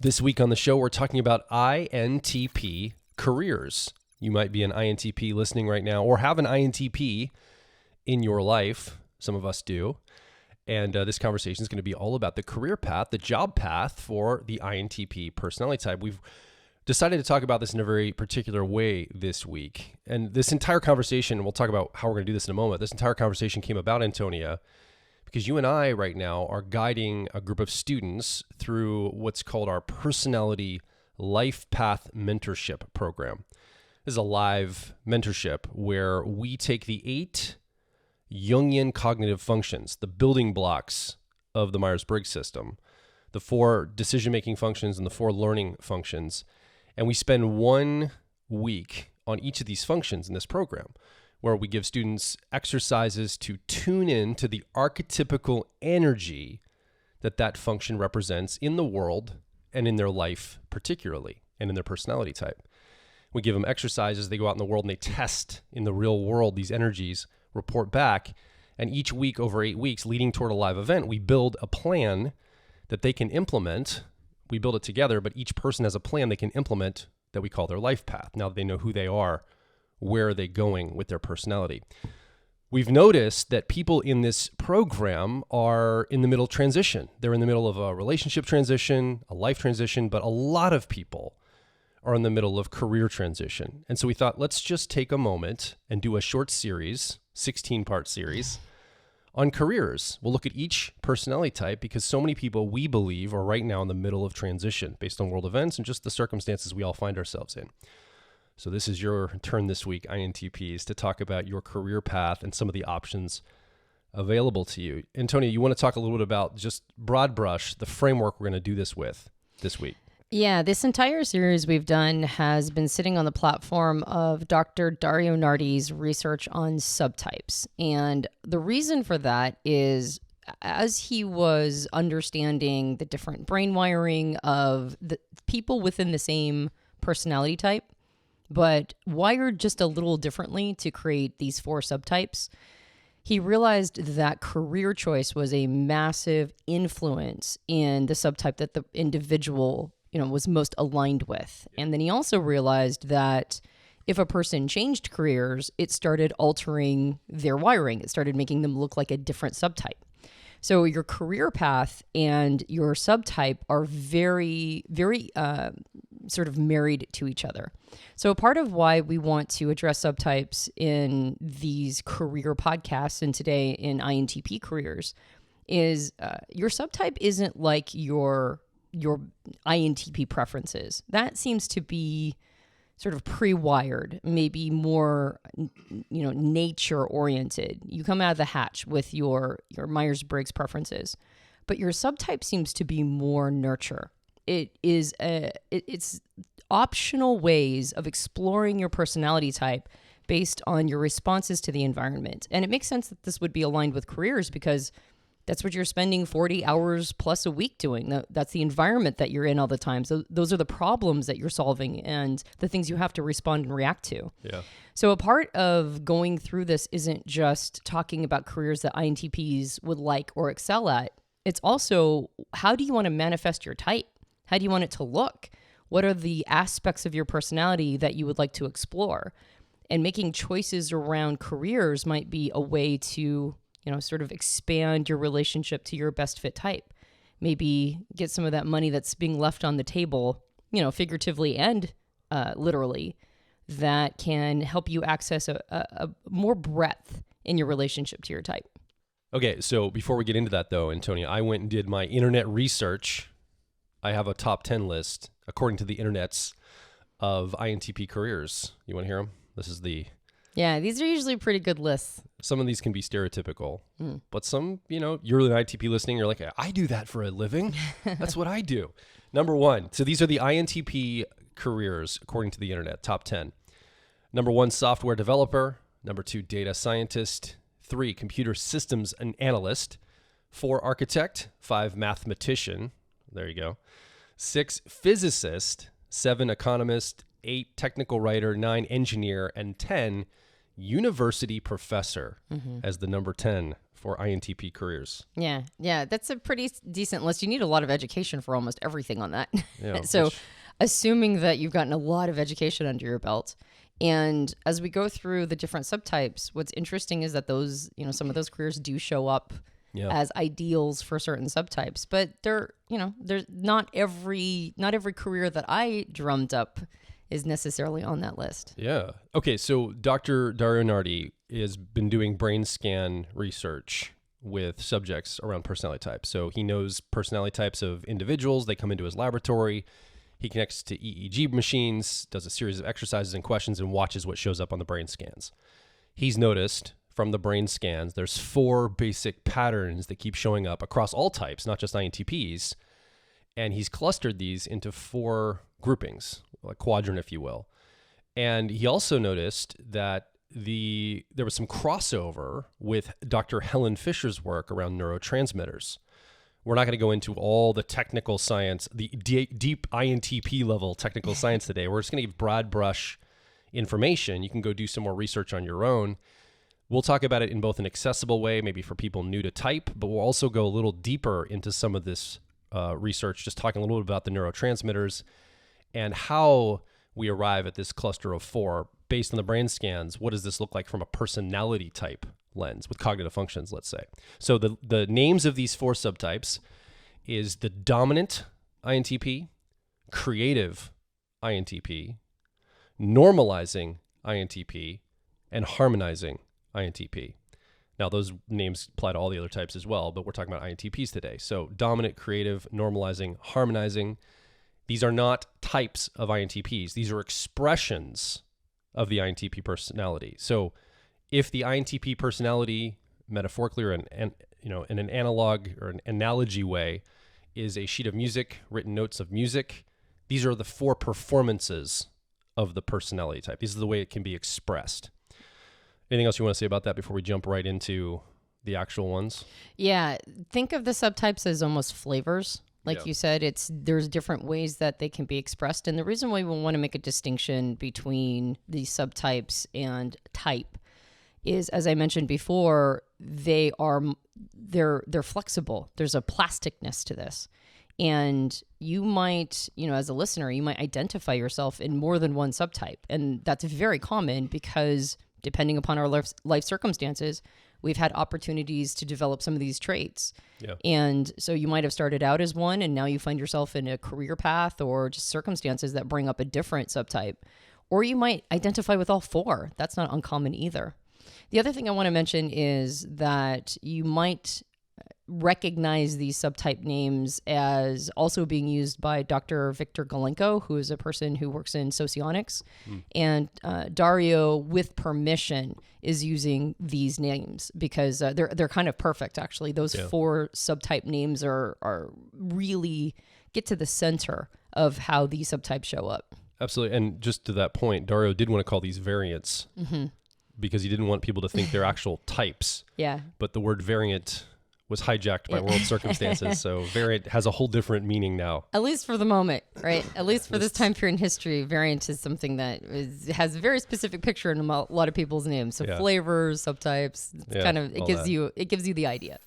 This week on the show, we're talking about INTP careers. You might be an INTP listening right now or have an INTP in your life. Some of us do. And this conversation is going to be all about the career path, the job path for the INTP personality type. We've decided to talk about this in a very particular way this week. And this entire conversation, we'll talk about how we're going to do this in a moment. This entire conversation came about, Antonia, because you and I right now are guiding a group of students through what's called our Personality Life Path Mentorship Program. This is a live mentorship where we take the 8 Jungian cognitive functions, the building blocks of the Myers-Briggs system, the 4 decision-making functions and the 4 learning functions, and we spend 1 week on each of these functions in this program, where we give students exercises to tune in to the archetypical energy that function represents in the world and in their life particularly, and in their personality type. We give them exercises, they go out in the world and they test in the real world these energies, report back, and each week over 8 weeks leading toward a live event, we build a plan that they can implement. We build it together, but each person has a plan they can implement that we call their life path. Now that they know who they are, where are they going with their personality? We've noticed that people in this program are in the middle of transition. They're in the middle of a relationship transition, a life transition, but a lot of people are in the middle of career transition. And so we thought, let's just take a moment and do a short series, 16-part series, on careers. We'll look at each personality type because so many people, we believe, are right now in the middle of transition based on world events and just the circumstances we all find ourselves in. So this is your turn this week, INTPs, to talk about your career path and some of the options available to you. Antonia, you want to talk a little bit about just broad brush, the framework we're going to do this with this week? Yeah, this entire series we've done has been sitting on the platform of Dr. Dario Nardi's research on subtypes. And the reason for that is as he was understanding the different brain wiring of the people within the same personality type, but wired just a little differently to create these 4 subtypes, he realized that career choice was a massive influence in the subtype that the individual, was most aligned with. And then he also realized that if a person changed careers, it started altering their wiring. It started making them look like a different subtype. So your career path and your subtype are very, very sort of married to each other. So part of why we want to address subtypes in these career podcasts and today in INTP careers is your subtype isn't like your INTP preferences. That seems to be sort of pre-wired, maybe more, nature-oriented. You come out of the hatch with your Myers-Briggs preferences, but your subtype seems to be more nurture. It's optional ways of exploring your personality type based on your responses to the environment. And it makes sense that this would be aligned with careers because that's what you're spending 40 hours plus a week doing. That's the environment that you're in all the time. So those are the problems that you're solving and the things you have to respond and react to. Yeah. So a part of going through this isn't just talking about careers that INTPs would like or excel at. It's also, how do you want to manifest your type? How do you want it to look? What are the aspects of your personality that you would like to explore? And making choices around careers might be a way to sort of expand your relationship to your best fit type. Maybe get some of that money that's being left on the table, figuratively and literally, that can help you access a more breadth in your relationship to your type. Okay, so before we get into that though, Antonia, I went and did my internet research. I have a top 10 list, according to the internets, of INTP careers. You want to hear them? This is Yeah, these are usually pretty good lists. Some of these can be stereotypical, but some, you're an INTP listening, you're like, I do that for a living. That's what I do. Number 1. So these are the INTP careers, according to the internet, top 10. Number 1, software developer. Number 2, data scientist. 3, computer systems analyst. 4, architect. 5, mathematician. There you go. 6, physicist. 7, economist. 8, technical writer. 9, engineer. And 10, university professor as the number 10 for INTP careers. Yeah, that's a pretty decent list. You need a lot of education for almost everything on that. Yeah, So assuming that you've gotten a lot of education under your belt, and as we go through the different subtypes, what's interesting is that those, some of those careers do show up as ideals for certain subtypes, but there's not every career that I drummed up is necessarily on that list. Yeah. Okay, so Dr. Dario Nardi has been doing brain scan research with subjects around personality types. So he knows personality types of individuals. They come into his laboratory. He connects to EEG machines, does a series of exercises and questions, and watches what shows up on the brain scans. He's noticed from the brain scans, there's 4 basic patterns that keep showing up across all types, not just INTPs. And he's clustered these into 4 groupings, a quadrant, if you will. And he also noticed that there was some crossover with Dr. Helen Fisher's work around neurotransmitters. We're not going to go into all the technical science, the deep INTP level technical science today. We're just going to give broad brush information. You can go do some more research on your own. We'll talk about it in both an accessible way, maybe for people new to type, but we'll also go a little deeper into some of this research, just talking a little bit about the neurotransmitters and how we arrive at this cluster of 4 based on the brain scans. What does this look like from a personality type lens with cognitive functions, let's say? So the names of these 4 subtypes is the dominant INTP, creative INTP, normalizing INTP, and harmonizing INTP. Now, those names apply to all the other types as well, but we're talking about INTPs today. So dominant, creative, normalizing, harmonizing. These are not types of INTPs. These are expressions of the INTP personality. So if the INTP personality, metaphorically or in an analog or an analogy way, is a sheet of music, written notes of music, these are the 4 performances of the personality type. These are the way it can be expressed. Anything else you want to say about that before we jump right into the actual ones? Yeah, think of the subtypes as almost flavors. Like you said, there's different ways that they can be expressed. And the reason why we want to make a distinction between these subtypes and type is, as I mentioned before, they're flexible. There's a plasticness to this. And you might, as a listener, you might identify yourself in more than one subtype. And that's very common because depending upon our life circumstances, we've had opportunities to develop some of these traits. Yeah. And so you might have started out as one, and now you find yourself in a career path or just circumstances that bring up a different subtype. Or you might identify with all 4. That's not uncommon either. The other thing I want to mention is that you might recognize these subtype names as also being used by Dr. Victor Galenko, who is a person who works in socionics. And Dario, with permission, is using these names because they're kind of perfect, actually. Those 4 subtype names are really get to the center of how these subtypes show up. Absolutely. And just to that point, Dario did want to call these variants because he didn't want people to think they're actual types. Yeah. But the word variant was hijacked by world circumstances. So variant has a whole different meaning now. At least for the moment, right? At least for this time period in history, variant is something that has a very specific picture in a lot of people's names. So flavors, subtypes, it gives you the idea.